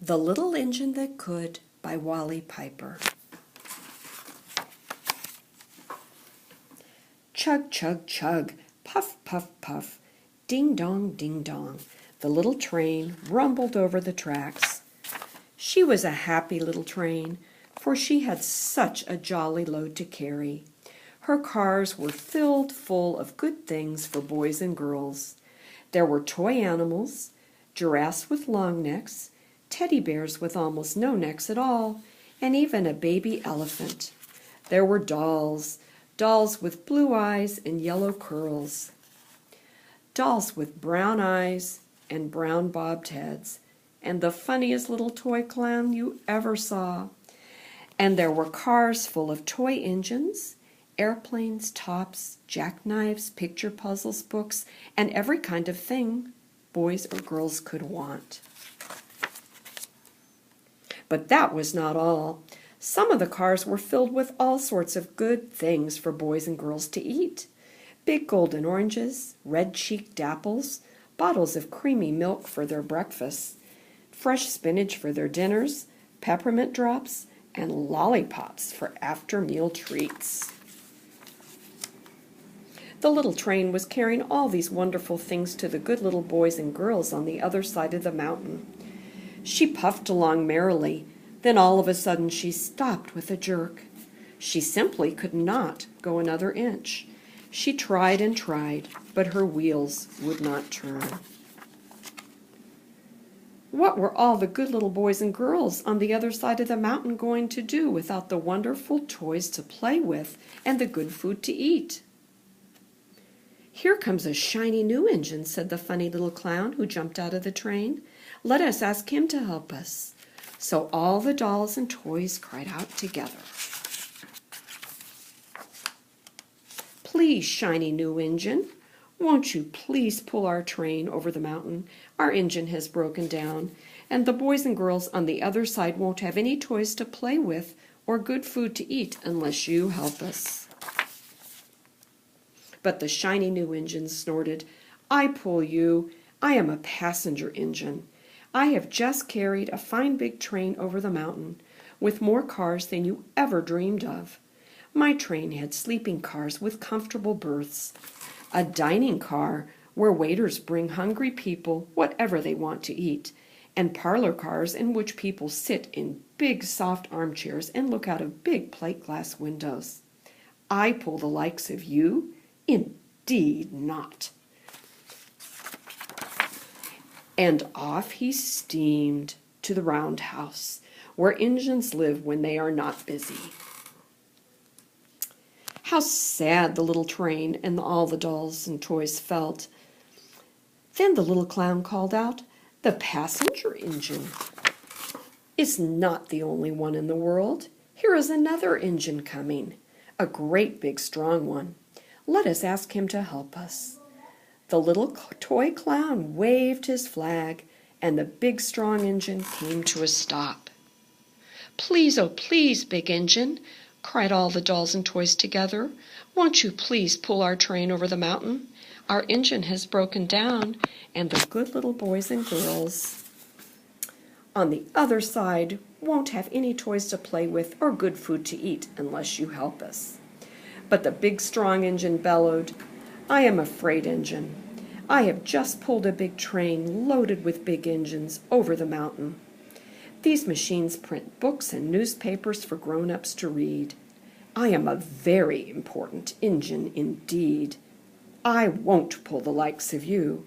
The Little Engine That Could by Wally Piper. Chug, chug, chug, puff, puff, puff, ding dong, ding dong. The little train rumbled over the tracks. She was a happy little train, for she had such a jolly load to carry. Her cars were filled full of good things for boys and girls. There were toy animals, giraffes with long necks, teddy bears with almost no necks at all, and even a baby elephant. There were dolls with blue eyes and yellow curls, dolls with brown eyes and brown bobbed heads, and the funniest little toy clown you ever saw. And there were cars full of toy engines, airplanes, tops, jackknives, picture puzzles, books, and every kind of thing boys or girls could want. But that was not all. Some of the cars were filled with all sorts of good things for boys and girls to eat. Big golden oranges, red-cheeked apples, bottles of creamy milk for their breakfasts, fresh spinach for their dinners, peppermint drops, and lollipops for after-meal treats. The little train was carrying all these wonderful things to the good little boys and girls on the other side of the mountain. She puffed along merrily. Then all of a sudden she stopped with a jerk. She simply could not go another inch. She tried and tried, but her wheels would not turn. What were all the good little boys and girls on the other side of the mountain going to do without the wonderful toys to play with and the good food to eat? "Here comes a shiny new engine," said the funny little clown who jumped out of the train. "Let us ask him to help us." So all the dolls and toys cried out together. "Please, shiny new engine, won't you please pull our train over the mountain? Our engine has broken down, and the boys and girls on the other side won't have any toys to play with or good food to eat unless you help us." But the shiny new engine snorted, "I pull you. I am a passenger engine. I have just carried a fine big train over the mountain, with more cars than you ever dreamed of. My train had sleeping cars with comfortable berths, a dining car where waiters bring hungry people whatever they want to eat, and parlor cars in which people sit in big soft armchairs and look out of big plate glass windows. I pull the likes of you? Indeed not." And off he steamed to the roundhouse, where engines live when they are not busy. How sad the little train and all the dolls and toys felt. Then the little clown called out, "The passenger engine is not the only one in the world. Here is another engine coming, a great big strong one. Let us ask him to help us." The little toy clown waved his flag, and the big strong engine came to a stop. "Please, oh please, big engine," cried all the dolls and toys together, "won't you please pull our train over the mountain? Our engine has broken down, and the good little boys and girls on the other side won't have any toys to play with or good food to eat unless you help us." But the big strong engine bellowed, "I am a freight engine. I have just pulled a big train loaded with big engines over the mountain. These machines print books and newspapers for grown-ups to read. I am a very important engine indeed. I won't pull the likes of you."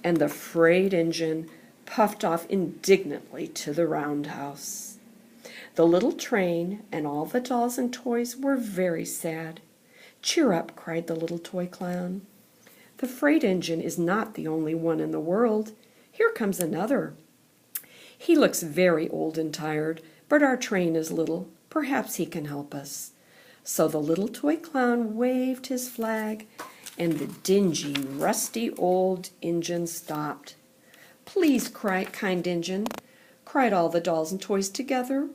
And the freight engine puffed off indignantly to the roundhouse. The little train and all the dolls and toys were very sad. "Cheer up," cried the little toy clown. "The freight engine is not the only one in the world. Here comes another. He looks very old and tired, but our train is little. Perhaps he can help us." So the little toy clown waved his flag, and the dingy, rusty old engine stopped. "Please, kind engine," cried all the dolls and toys together,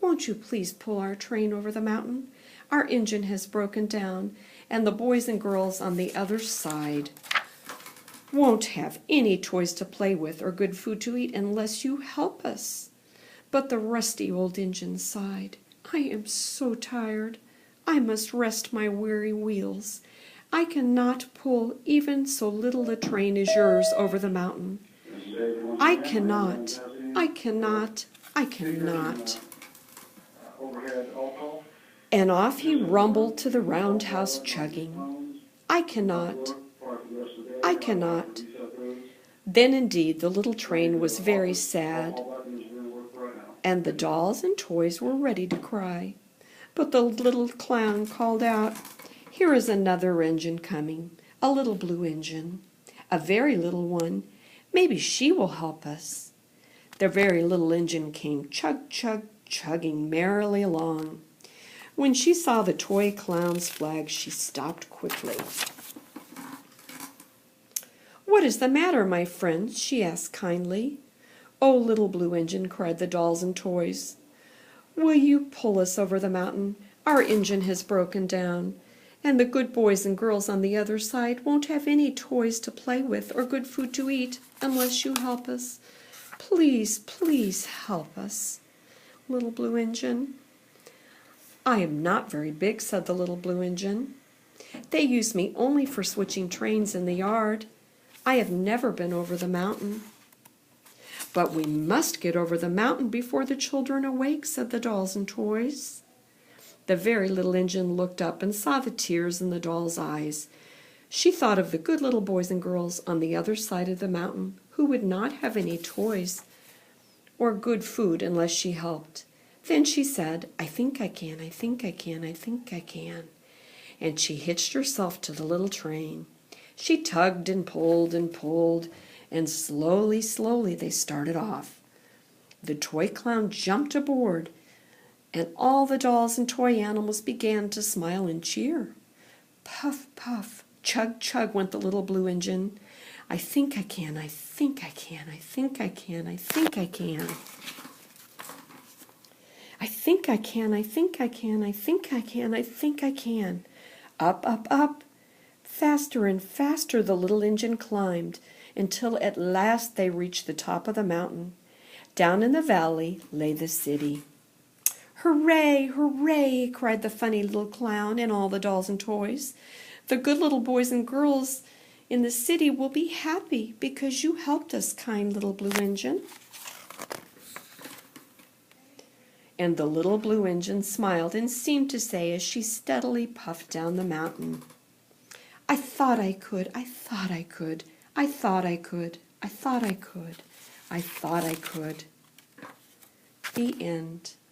"won't you please pull our train over the mountain? Our engine has broken down, and the boys and girls on the other side won't have any toys to play with or good food to eat unless you help us." But the rusty old engine sighed. I am so tired. I must rest my weary wheels. I cannot pull even so little a train as yours over the mountain. I cannot, I cannot, I cannot. And off he rumbled to the roundhouse chugging. I cannot, I cannot. Then indeed the little train was very sad, and the dolls and toys were ready to cry. But the little clown called out, "Here is another engine coming, a little blue engine, a very little one. Maybe she will help us." The very little engine came chug, chug, chugging merrily along. When she saw the toy clown's flag, she stopped quickly. "What is the matter, my friends?" she asked kindly. "Oh, little blue engine," cried the dolls and toys, "will you pull us over the mountain? Our engine has broken down, and the good boys and girls on the other side won't have any toys to play with or good food to eat unless you help us. Please, please help us, little blue engine." "I am not very big," said the little blue engine. "They use me only for switching trains in the yard. I have never been over the mountain." "But we must get over the mountain before the children awake," said the dolls and toys. The very little engine looked up and saw the tears in the doll's eyes. She thought of the good little boys and girls on the other side of the mountain who would not have any toys or good food unless she helped. Then she said, "I think I can, I think I can, I think I can." And she hitched herself to the little train. She tugged and pulled, and slowly, slowly they started off. The toy clown jumped aboard, and all the dolls and toy animals began to smile and cheer. Puff, puff, chug, chug went the little blue engine. "I think I can, I think I can, I think I can, I think I can. I think I can, I think I can, I think I can, I think I can." Up, up, up. Faster and faster the little engine climbed, until at last they reached the top of the mountain. Down in the valley lay the city. "Hooray, hooray!" cried the funny little clown and all the dolls and toys. "The good little boys and girls in the city will be happy because you helped us, kind little blue engine." And the little blue engine smiled and seemed to say as she steadily puffed down the mountain, "I thought I could, I thought I could, I thought I could, I thought I could, I thought I could." The end.